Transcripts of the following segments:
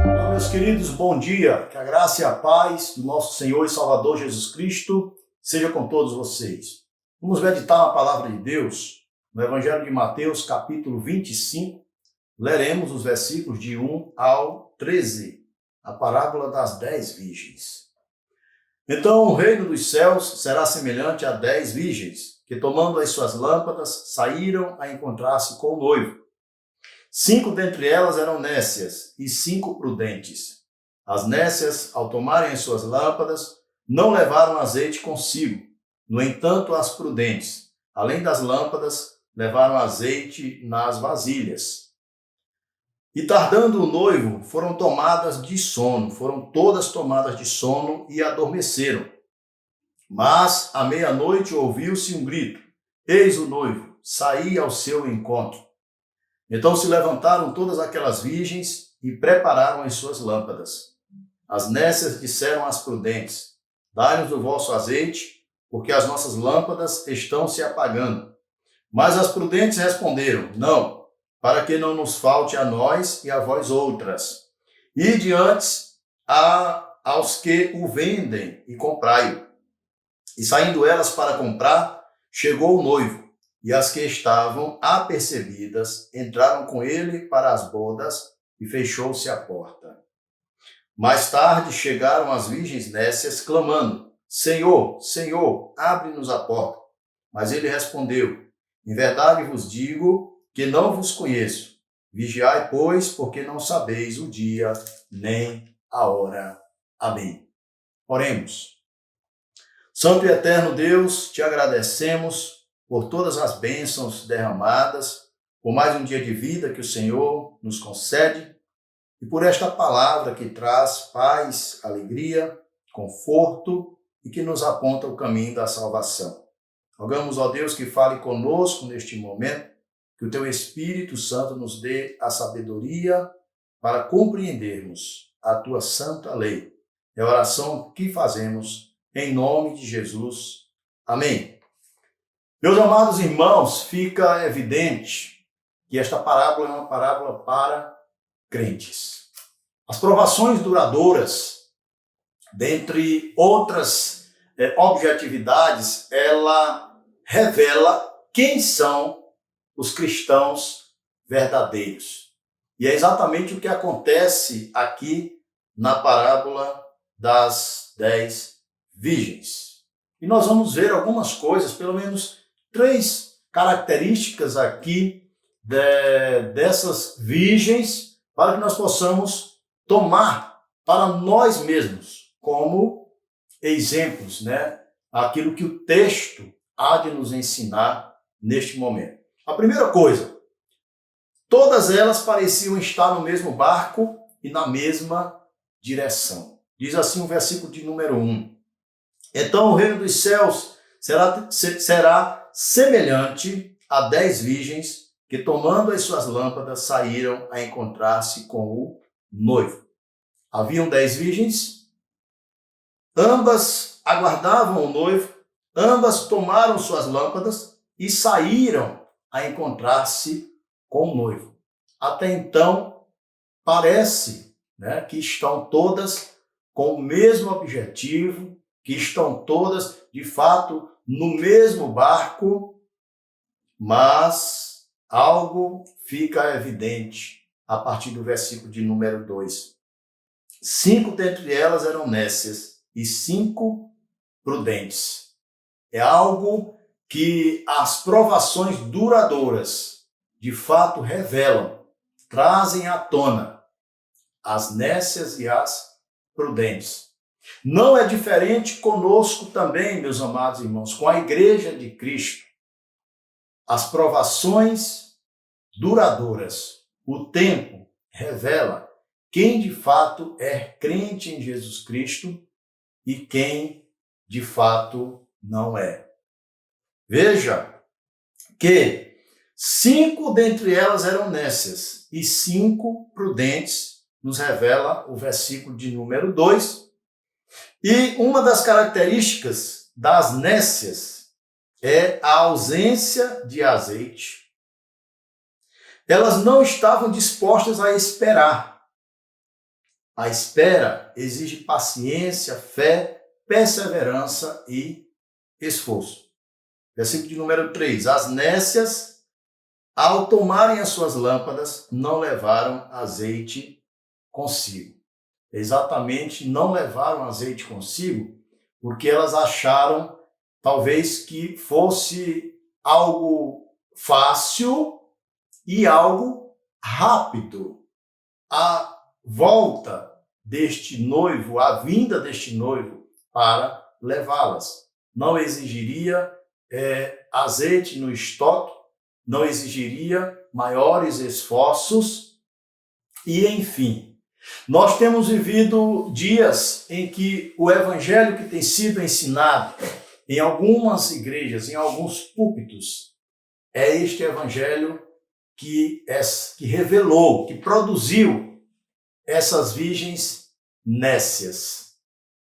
Olá, meus queridos, bom dia. Que a graça e a paz do nosso Senhor e Salvador Jesus Cristo seja com todos vocês. Vamos meditar na palavra de Deus no Evangelho de Mateus, capítulo 25. Leremos os versículos de 1 ao 13, a parábola das 10 virgens. Então o reino dos céus será semelhante a 10 virgens, que tomando as suas lâmpadas, saíram a encontrar-se com o noivo. 5 dentre elas eram nécias e 5 prudentes. As nécias, ao tomarem as suas lâmpadas, não levaram azeite consigo. No entanto, as prudentes, além das lâmpadas, levaram azeite nas vasilhas. E tardando o noivo, foram todas tomadas de sono e adormeceram. Mas, à meia-noite, ouviu-se um grito: eis o noivo, saí ao seu encontro. Então se levantaram todas aquelas virgens e prepararam as suas lâmpadas. As nécias disseram às prudentes: dai-nos o vosso azeite, porque as nossas lâmpadas estão se apagando. Mas as prudentes responderam: não, para que não nos falte a nós e a vós outras. Ide antes aos que o vendem e comprai-o. E saindo elas para comprar, chegou o noivo, e as que estavam apercebidas entraram com ele para as bodas, e fechou-se a porta. Mais tarde chegaram as virgens nécias, clamando: Senhor, Senhor, abre-nos a porta. Mas ele respondeu: em verdade vos digo que não vos conheço. Vigiai, pois, porque não sabeis o dia nem a hora. Amém. Oremos. Santo e eterno Deus, te agradecemos por todas as bênçãos derramadas, por mais um dia de vida que o Senhor nos concede e por esta palavra que traz paz, alegria, conforto e que nos aponta o caminho da salvação. Rogamos, ó Deus, que fale conosco neste momento, que o teu Espírito Santo nos dê a sabedoria para compreendermos a tua santa lei. É a oração que fazemos em nome de Jesus. Amém. Meus amados irmãos, fica evidente que esta parábola é uma parábola para crentes. As provações duradouras, dentre outras objetividades, ela revela quem são os cristãos verdadeiros. E é exatamente o que acontece aqui na parábola das 10 virgens. E nós vamos ver algumas coisas, pelo menos 3 características aqui dessas virgens, para que nós possamos tomar para nós mesmos como exemplos, né? Aquilo que o texto há de nos ensinar neste momento. A primeira coisa, todas elas pareciam estar no mesmo barco e na mesma direção. Diz assim o versículo de número 1. Então o reino dos céus será semelhante a 10 virgens que, tomando as suas lâmpadas, saíram a encontrar-se com o noivo. Haviam 10 virgens, ambas aguardavam o noivo, ambas tomaram suas lâmpadas e saíram a encontrar-se com o noivo. Até então, parece, né, que estão todas com o mesmo objetivo, que estão todas, de fato, no mesmo barco, mas algo fica evidente a partir do versículo de número 2. 5 dentre elas eram nécias e 5 prudentes. É algo que as provações duradouras, de fato, revelam, trazem à tona as nécias e as prudentes. Não é diferente conosco também, meus amados irmãos, com a Igreja de Cristo. As provações duradouras, o tempo revela quem de fato é crente em Jesus Cristo e quem de fato não é. Veja que 5 dentre elas eram nécias e 5 prudentes, nos revela o versículo de número 2. E uma das características das nécias é a ausência de azeite. elas não estavam dispostas a esperar. A espera exige paciência, fé, perseverança e esforço. Versículo de número 3. As nécias, ao tomarem as suas lâmpadas, não levaram azeite consigo. Exatamente, não levaram azeite consigo, porque elas acharam, talvez, que fosse algo fácil e algo rápido. A volta deste noivo, a vinda deste noivo para levá-las. Não exigiria azeite no estoque, não exigiria maiores esforços e, enfim, nós temos vivido dias em que o evangelho que tem sido ensinado em algumas igrejas, em alguns púlpitos, é este evangelho que revelou, que produziu essas virgens nécias.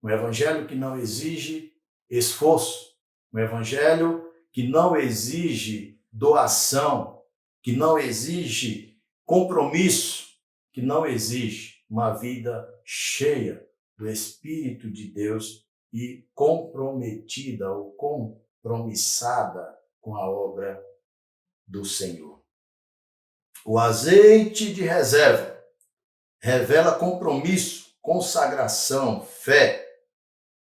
Um evangelho que não exige esforço, um evangelho que não exige doação, que não exige compromisso, que não exige uma vida cheia do Espírito de Deus e comprometida ou compromissada com a obra do Senhor. O azeite de reserva revela compromisso, consagração, fé,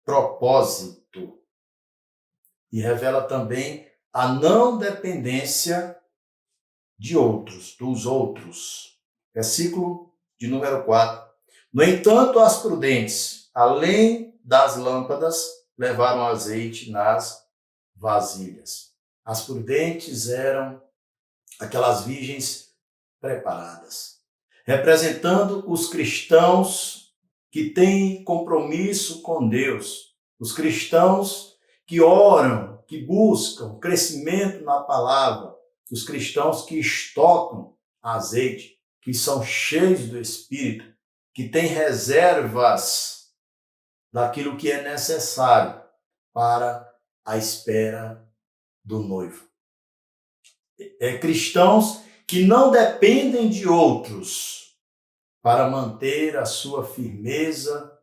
propósito e revela também a não dependência de outros, dos outros. Versículo de número 4. No entanto, as prudentes, além das lâmpadas, levaram azeite nas vasilhas. As prudentes eram aquelas virgens preparadas, representando os cristãos que têm compromisso com Deus, os cristãos que oram, que buscam crescimento na palavra, os cristãos que estocam azeite, que são cheios do Espírito, que têm reservas daquilo que é necessário para a espera do noivo. Cristãos que não dependem de outros para manter a sua firmeza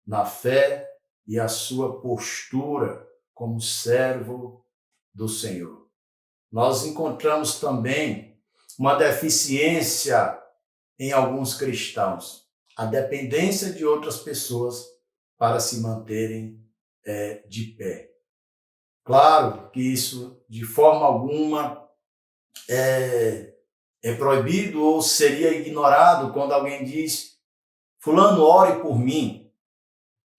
na fé e a sua postura como servo do Senhor. Nós encontramos também uma deficiência em alguns cristãos, a dependência de outras pessoas para se manterem de pé. Claro que isso, de forma alguma, é proibido ou seria ignorado quando alguém diz: fulano, ore por mim.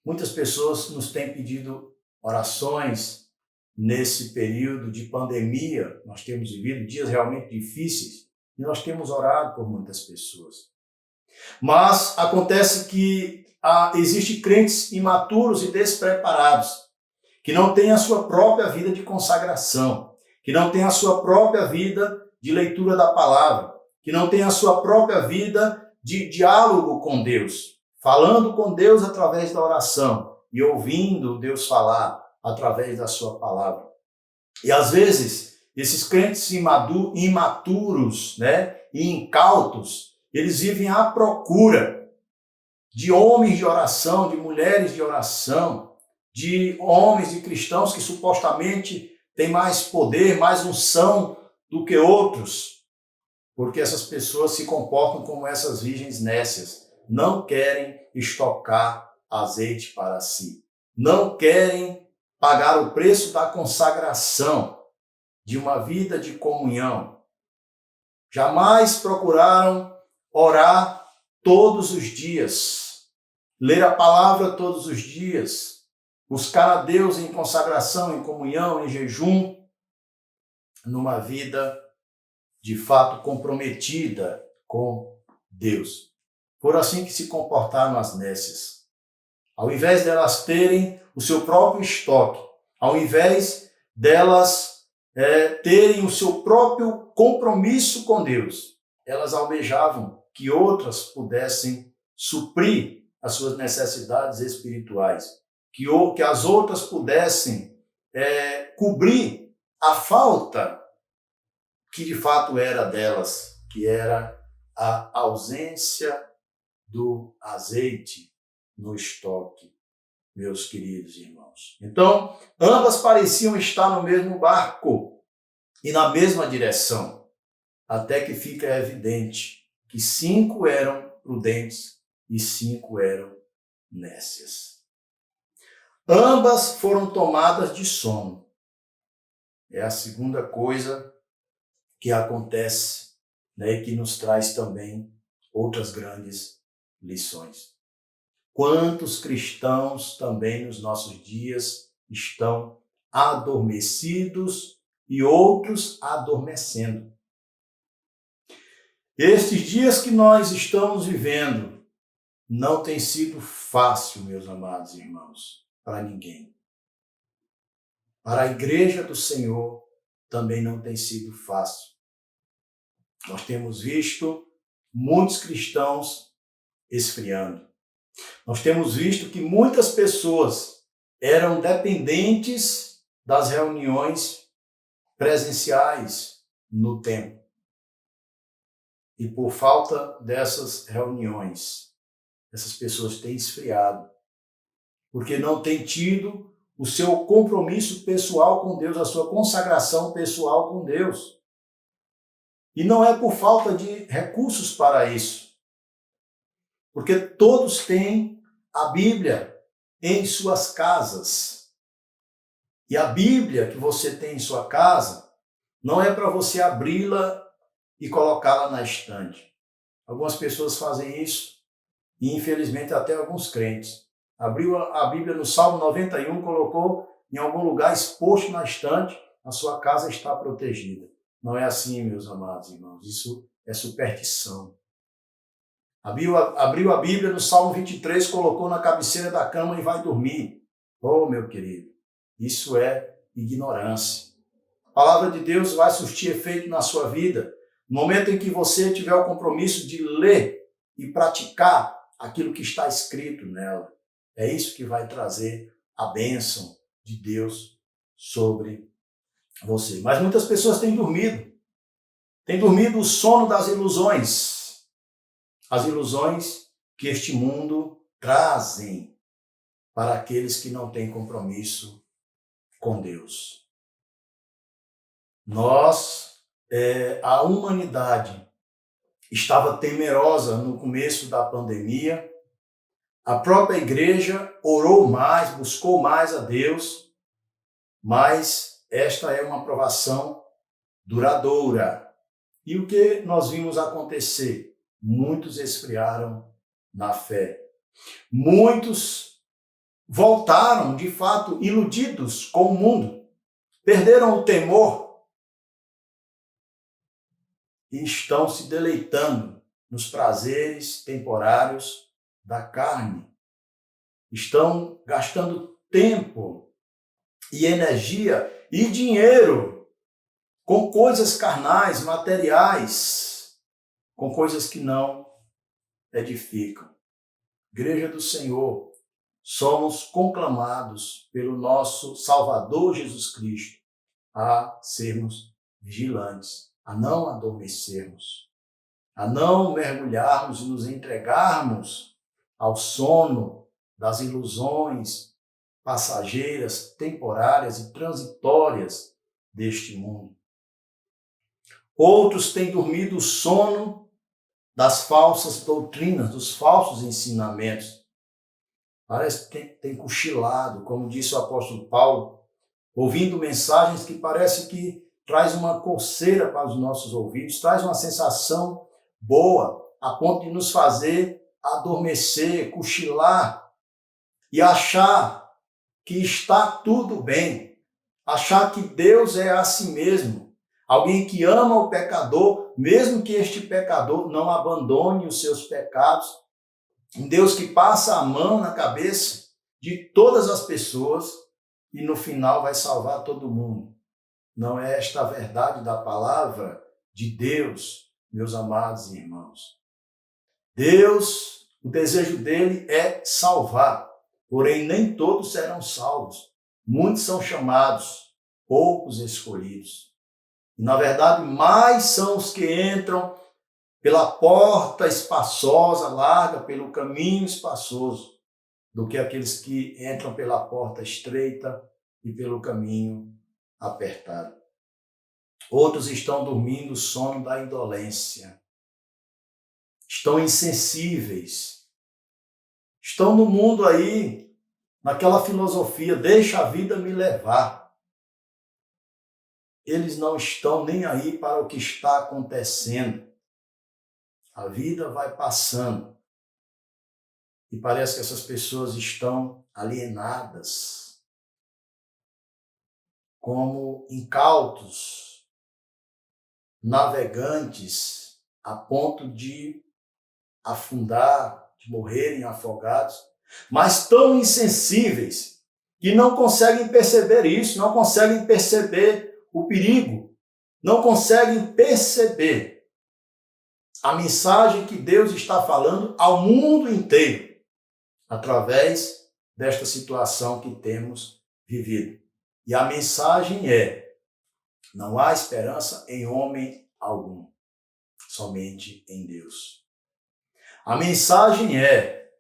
Muitas pessoas nos têm pedido orações nesse período de pandemia. Nós temos vivido dias realmente difíceis e nós temos orado por muitas pessoas. Mas acontece que existem crentes imaturos e despreparados, que não têm a sua própria vida de consagração, que não têm a sua própria vida de leitura da palavra, que não têm a sua própria vida de diálogo com Deus, falando com Deus através da oração e ouvindo Deus falar através da sua palavra. E às vezes, esses crentes imaturos, e incautos, eles vivem à procura de homens de oração, de mulheres de oração, de homens e cristãos que supostamente têm mais poder, mais unção do que outros, porque essas pessoas se comportam como essas virgens nécias, não querem estocar azeite para si, não querem pagar o preço da consagração, de uma vida de comunhão. Jamais procuraram orar todos os dias, ler a palavra todos os dias, buscar a Deus em consagração, em comunhão, em jejum, numa vida de fato comprometida com Deus. Por assim que se comportaram as nécias. Ao invés delas terem o seu próprio estoque, ao invés delas terem o seu próprio compromisso com Deus, elas almejavam que outras pudessem suprir as suas necessidades espirituais, que as outras pudessem cobrir a falta que de fato era delas que era a ausência do azeite no estoque, meus queridos irmãos. Então, ambas pareciam estar no mesmo barco e na mesma direção, até que fica evidente que 5 eram prudentes e 5 eram nécias. Ambas foram tomadas de sono. É a segunda coisa que acontece, né, e que nos traz também outras grandes lições. Quantos cristãos também nos nossos dias estão adormecidos e outros adormecendo. Estes dias que nós estamos vivendo não tem sido fácil, meus amados irmãos, para ninguém. Para a igreja do Senhor também não tem sido fácil. Nós temos visto muitos cristãos esfriando. Nós temos visto que muitas pessoas eram dependentes das reuniões presenciais no templo. E por falta dessas reuniões, essas pessoas têm esfriado, porque não têm tido o seu compromisso pessoal com Deus, a sua consagração pessoal com Deus. E não é por falta de recursos para isso, porque todos têm a Bíblia em suas casas. E a Bíblia que você tem em sua casa não é para você abri-la e colocá-la na estante. Algumas pessoas fazem isso e, infelizmente, até alguns crentes. Abriu a Bíblia no Salmo 91, colocou em algum lugar exposto na estante, a sua casa está protegida. Não é assim, meus amados irmãos. Isso é superstição. Abriu a Bíblia no Salmo 23, colocou na cabeceira da cama e vai dormir. Oh, meu querido, isso é ignorância. A palavra de Deus vai surtir efeito na sua vida no momento em que você tiver o compromisso de ler e praticar aquilo que está escrito nela. É isso que vai trazer a bênção de Deus sobre você. Mas muitas pessoas têm dormido o sono das ilusões. As ilusões que este mundo trazem para aqueles que não têm compromisso com Deus. A humanidade estava temerosa no começo da pandemia. A própria igreja orou mais, buscou mais a Deus, mas esta é uma provação duradoura. E o que nós vimos acontecer? Muitos esfriaram na fé. Muitos voltaram, de fato, iludidos com o mundo. Perderam o temor e estão se deleitando nos prazeres temporários da carne. Estão gastando tempo e energia e dinheiro com coisas carnais, materiais, com coisas que não edificam. Igreja do Senhor, somos conclamados pelo nosso Salvador Jesus Cristo a sermos vigilantes, a não adormecermos, a não mergulharmos e nos entregarmos ao sono das ilusões passageiras, temporárias e transitórias deste mundo. Outros têm dormido o sono das falsas doutrinas, dos falsos ensinamentos. Parece que tem cochilado, como disse o apóstolo Paulo, ouvindo mensagens que parece que traz uma coceira para os nossos ouvidos, traz uma sensação boa, a ponto de nos fazer adormecer, cochilar e achar que está tudo bem, achar que Deus é assim mesmo. Alguém que ama o pecador, mesmo que este pecador não abandone os seus pecados. Um Deus que passa a mão na cabeça de todas as pessoas e no final vai salvar todo mundo. Não é esta a verdade da palavra de Deus, meus amados irmãos. Deus, o desejo dele é salvar, porém nem todos serão salvos. Muitos são chamados, poucos escolhidos. E, na verdade, mais são os que entram pela porta espaçosa, larga, pelo caminho espaçoso, do que aqueles que entram pela porta estreita e pelo caminho apertado. Outros estão dormindo o sono da indolência. Estão insensíveis. Estão no mundo aí, naquela filosofia, deixa a vida me levar. Eles não estão nem aí para o que está acontecendo. A vida vai passando. E parece que essas pessoas estão alienadas, como incautos, navegantes, a ponto de afundar, de morrerem afogados, mas tão insensíveis que não conseguem perceber isso, não conseguem perceber o perigo, não conseguem perceber a mensagem que Deus está falando ao mundo inteiro, através desta situação que temos vivido. E a mensagem é: não há esperança em homem algum, somente em Deus. A mensagem é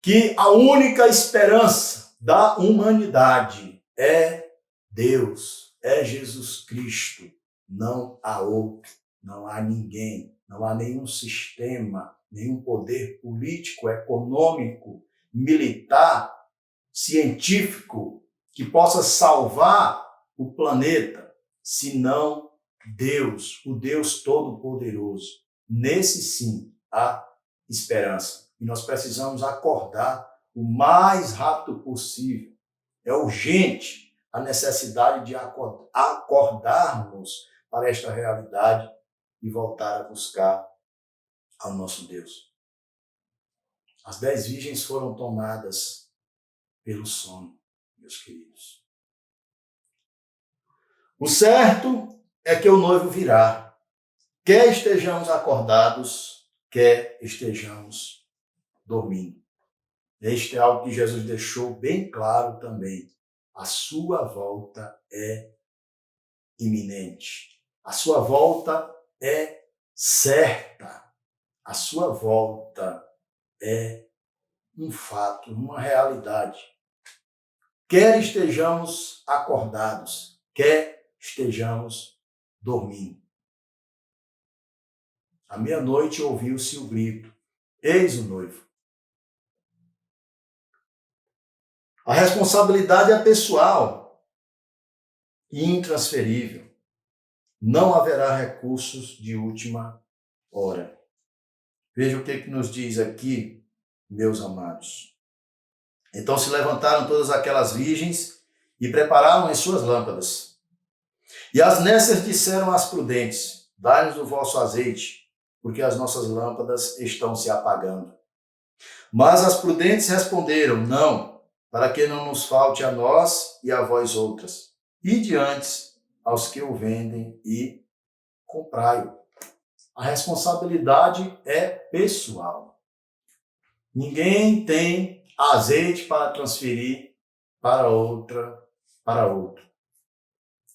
que a única esperança da humanidade é Deus, é Jesus Cristo. Não há outro, não há ninguém, não há nenhum sistema, nenhum poder político, econômico, militar, científico que possa salvar o planeta, senão Deus, o Deus Todo-Poderoso. Nesse sim há esperança. E nós precisamos acordar o mais rápido possível. É urgente a necessidade de acordarmos para esta realidade e voltar a buscar ao nosso Deus. As 10 virgens foram tomadas pelo sono, meus queridos. O certo é que o noivo virá, quer estejamos acordados, quer estejamos dormindo. Este é algo que Jesus deixou bem claro também. A sua volta é iminente. A sua volta é certa. A sua volta é um fato, uma realidade. Quer estejamos acordados, quer estejamos dormindo. À meia-noite ouviu-se o grito: eis o noivo. A responsabilidade é pessoal e intransferível. Não haverá recursos de última hora. Veja o que nos diz aqui, meus amados. Então se levantaram todas aquelas virgens e prepararam as suas lâmpadas. E as nécias disseram às prudentes: dai-nos o vosso azeite, porque as nossas lâmpadas estão se apagando. Mas as prudentes responderam: não, para que não nos falte a nós e a vós outras. Ide antes aos que o vendem e comprai-o. A responsabilidade é pessoal. Ninguém tem azeite para transferir para outro.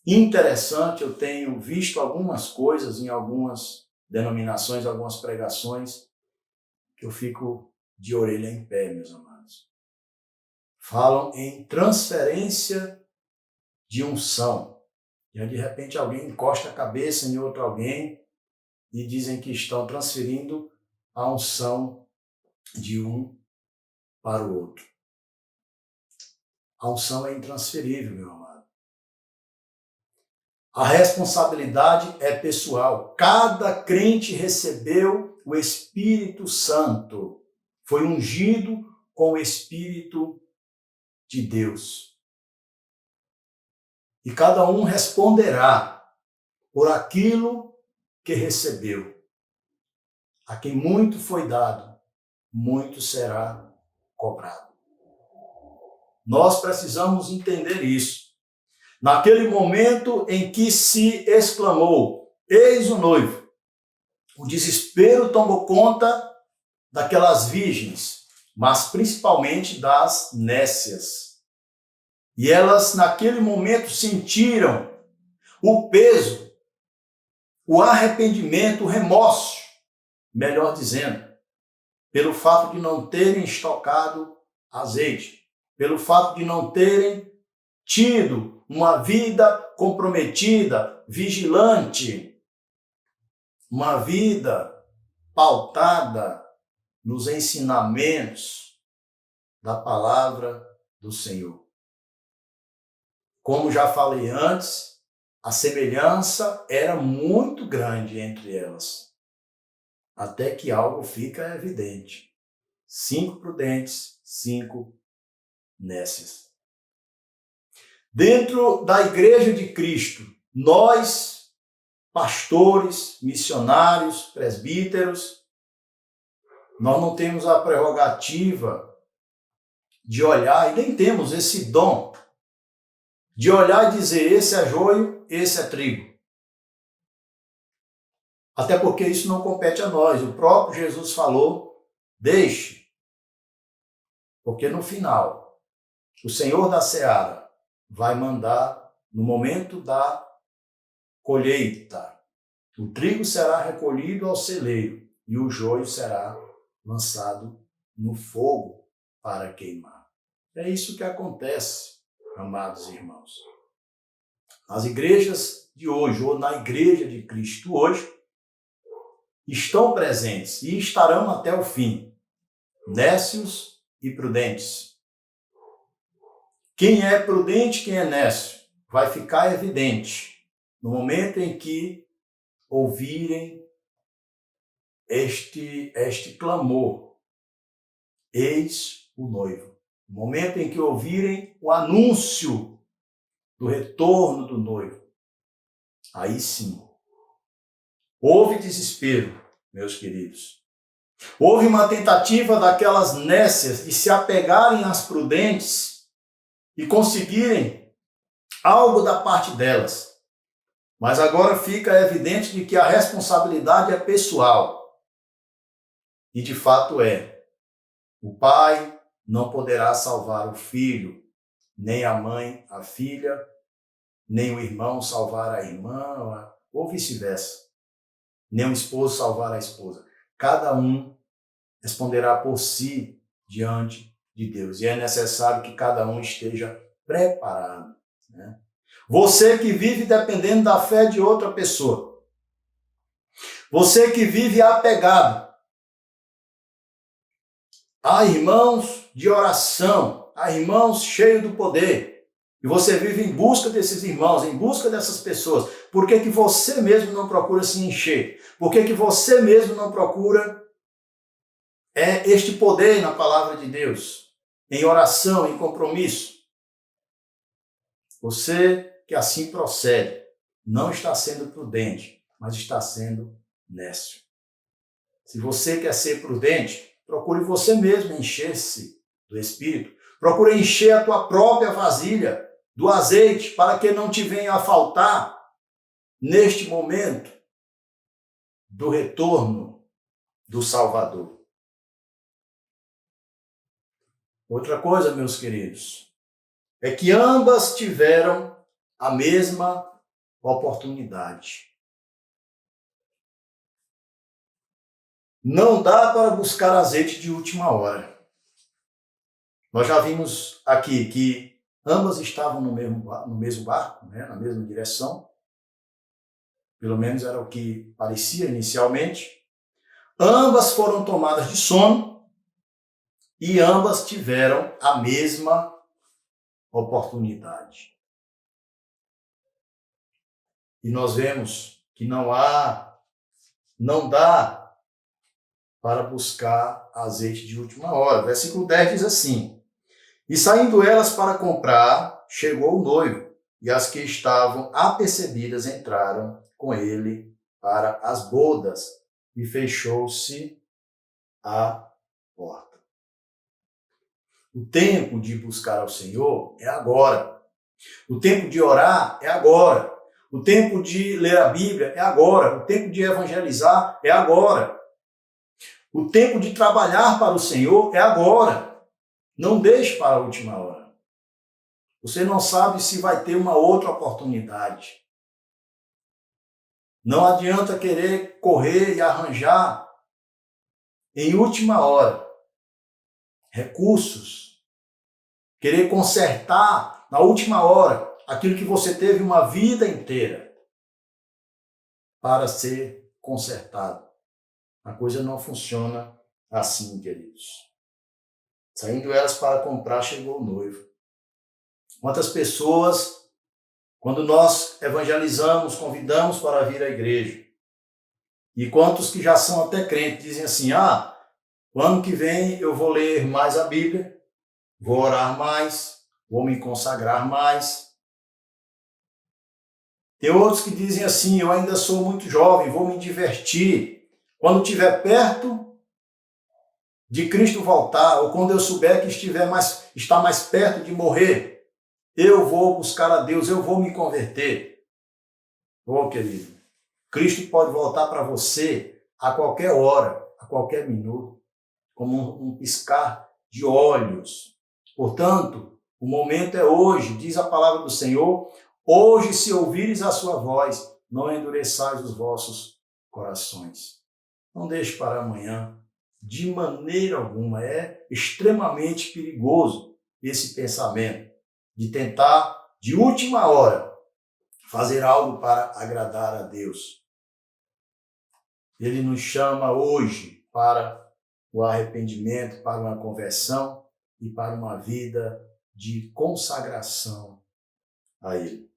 Interessante, eu tenho visto algumas coisas em algumas denominações, algumas pregações, que eu fico de orelha em pé, meus amados. Falam em transferência de unção. E aí, de repente, alguém encosta a cabeça em outro alguém e dizem que estão transferindo a unção de um para o outro. A unção é intransferível, meu amado. A responsabilidade é pessoal. Cada crente recebeu o Espírito Santo. Foi ungido com o Espírito de Deus. E cada um responderá por aquilo que recebeu. A quem muito foi dado, muito será cobrado. Nós precisamos entender isso. Naquele momento em que se exclamou: eis o noivo, o desespero tomou conta daquelas virgens, mas principalmente das nécias. E elas, naquele momento, sentiram o peso o arrependimento, o remorso, melhor dizendo, pelo fato de não terem estocado azeite, pelo fato de não terem tido uma vida comprometida, vigilante, uma vida pautada nos ensinamentos da palavra do Senhor. Como já falei antes, a semelhança era muito grande entre elas, até que algo fica evidente. 5 prudentes, 5 nécias. Dentro da Igreja de Cristo, nós, pastores, missionários, presbíteros, nós não temos a prerrogativa de olhar, e nem temos esse dom, de olhar e dizer, esse é joio, esse é trigo. Até porque isso não compete a nós. O próprio Jesus falou, deixe, porque no final, o Senhor da Seara vai mandar, no momento da colheita, o trigo será recolhido ao celeiro e o joio será lançado no fogo para queimar. É isso que acontece, amados irmãos. Nas igrejas de hoje, ou na Igreja de Cristo hoje, estão presentes e estarão até o fim, nécios e prudentes. Quem é prudente, quem é nécio, vai ficar evidente no momento em que ouvirem este clamor, eis o noivo. No momento em que ouvirem o anúncio do retorno do noivo, aí sim, houve desespero, meus queridos. Houve uma tentativa daquelas nécias de se apegarem às prudentes e conseguirem algo da parte delas. Mas agora fica evidente de que a responsabilidade é pessoal. E de fato é. O pai não poderá salvar o filho, nem a mãe a filha, nem o irmão salvar a irmã, ou vice-versa. Nem o esposo salvar a esposa. Cada um responderá por si diante de Deus. E é necessário que cada um esteja preparado, né? Você que vive dependendo da fé de outra pessoa. Você que vive apegado a irmãos de oração, a irmãos cheios do poder. E você vive em busca desses irmãos, em busca dessas pessoas. Por que que você mesmo não procura se encher? Por que que você mesmo não procura este poder na palavra de Deus? Em oração, em compromisso? Você que assim procede, não está sendo prudente, mas está sendo nécio. Se você quer ser prudente, procure você mesmo encher-se do Espírito. Procure encher a tua própria vasilha do azeite, para que não te venha a faltar neste momento do retorno do Salvador. Outra coisa, meus queridos, é que ambas tiveram a mesma oportunidade. Não dá para buscar azeite de última hora. Nós já vimos aqui que ambas estavam no mesmo barco, né, na mesma direção. Pelo menos era o que parecia inicialmente. Ambas foram tomadas de sono e ambas tiveram a mesma oportunidade. E nós vemos que não dá para buscar azeite de última hora. Versículo 10 diz assim: E saindo elas para comprar, chegou o noivo, e as que estavam apercebidas entraram com ele para as bodas, e fechou-se a porta. O tempo de buscar ao Senhor é agora. O tempo de orar é agora. O tempo de ler a Bíblia é agora. O tempo de evangelizar é agora. O tempo de trabalhar para o Senhor é agora. Não deixe para a última hora. Você não sabe se vai ter uma outra oportunidade. Não adianta querer correr e arranjar em última hora recursos, querer consertar na última hora aquilo que você teve uma vida inteira para ser consertado. A coisa não funciona assim, queridos. Saindo elas para comprar, chegou o noivo. Quantas pessoas, quando nós evangelizamos, convidamos para vir à igreja, e quantos que já são até crentes, dizem assim, o ano que vem eu vou ler mais a Bíblia, vou orar mais, vou me consagrar mais. Tem outros que dizem assim, eu ainda sou muito jovem, vou me divertir. Quando estiver perto de Cristo voltar, ou quando eu souber que está mais perto de morrer, eu vou buscar a Deus, eu vou me converter. Querido, Cristo pode voltar para você a qualquer hora, a qualquer minuto, como um piscar de olhos. Portanto, o momento é hoje, diz a palavra do Senhor, hoje, se ouvires a sua voz, não endureçais os vossos corações. Não deixe para amanhã, de maneira alguma. É extremamente perigoso esse pensamento de tentar, de última hora, fazer algo para agradar a Deus. Ele nos chama hoje para o arrependimento, para uma conversão e para uma vida de consagração a Ele.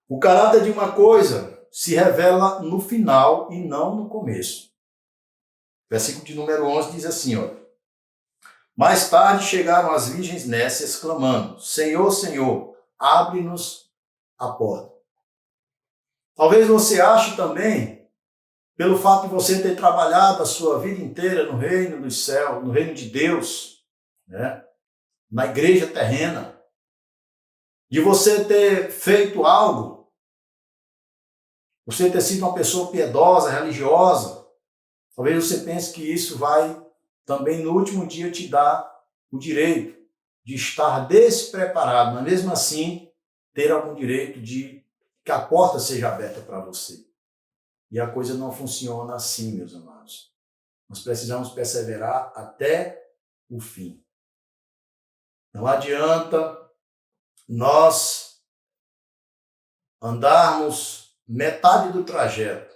O caráter de uma coisa se revela no final e não no começo. Versículo de número 11 diz assim, mais tarde chegaram as virgens nécias clamando, Senhor, Senhor, abre-nos a porta. Talvez você ache também, pelo fato de você ter trabalhado a sua vida inteira no reino dos céus, no reino de Deus, né? Na igreja terrena, de você ter feito algo, você ter sido uma pessoa piedosa, religiosa, talvez você pense que isso vai também no último dia te dar o direito de estar despreparado, mas mesmo assim ter algum direito de que a porta seja aberta para você. E a coisa não funciona assim, meus amados. Nós precisamos perseverar até o fim. Não adianta nós andarmos metade do trajeto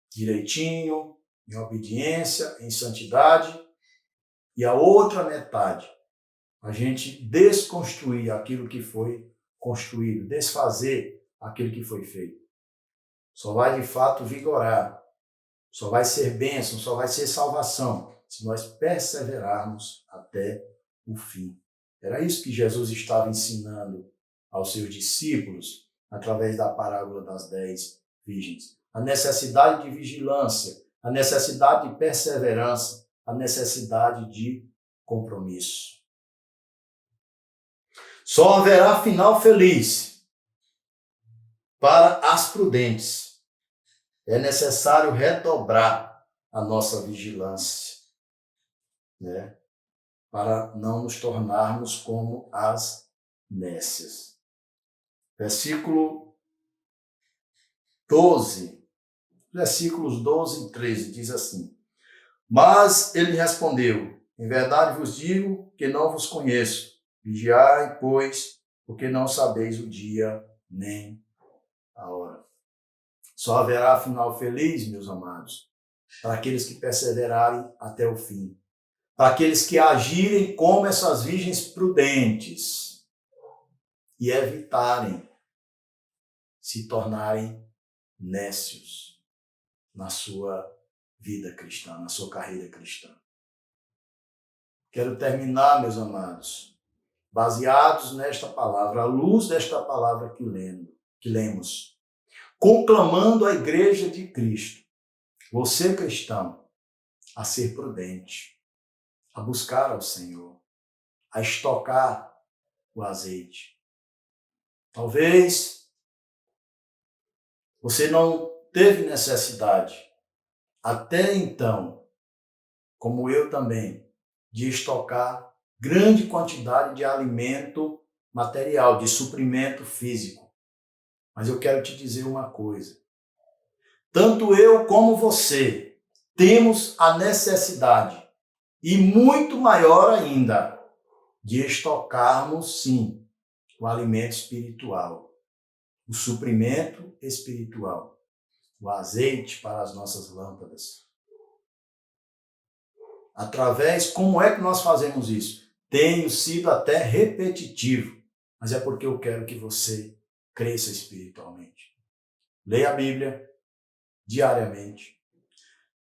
direitinho, em obediência, em santidade, e a outra metade, a gente desconstruir aquilo que foi construído, desfazer aquilo que foi feito. Só vai de fato vigorar, só vai ser bênção, só vai ser salvação, se nós perseverarmos até o fim. Era isso que Jesus estava ensinando aos seus discípulos através da parábola das 10 virgens. A necessidade de vigilância, a necessidade de perseverança, a necessidade de compromisso. Só haverá final feliz para as prudentes. É necessário redobrar a nossa vigilância, né? Para não nos tornarmos como as nécias. Versículo 12, versículos 12 e 13, diz assim, mas ele respondeu, em verdade vos digo que não vos conheço. Vigiai, pois, porque não sabeis o dia nem a hora. Só haverá final feliz, meus amados, para aqueles que perseverarem até o fim. Para aqueles que agirem como essas virgens prudentes e evitarem se tornarem nécios na sua vida cristã, na sua carreira cristã. Quero terminar, meus amados, baseados nesta palavra, à luz desta palavra que lemos, conclamando a igreja de Cristo, você cristão, a ser prudente, a buscar ao Senhor, a estocar o azeite. Talvez você não teve necessidade, até então, como eu também, de estocar grande quantidade de alimento material, de suprimento físico. Mas eu quero te dizer uma coisa. Tanto eu como você temos a necessidade, e muito maior ainda, de estocarmos, sim, o alimento espiritual, o suprimento espiritual, o azeite para as nossas lâmpadas. Como é que nós fazemos isso? Tenho sido até repetitivo, mas é porque eu quero que você cresça espiritualmente. Leia a Bíblia diariamente.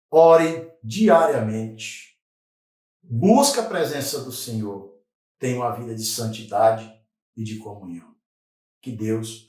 Ore diariamente. Busque a presença do Senhor. Tenha uma vida de santidade e de comunhão. Que Deus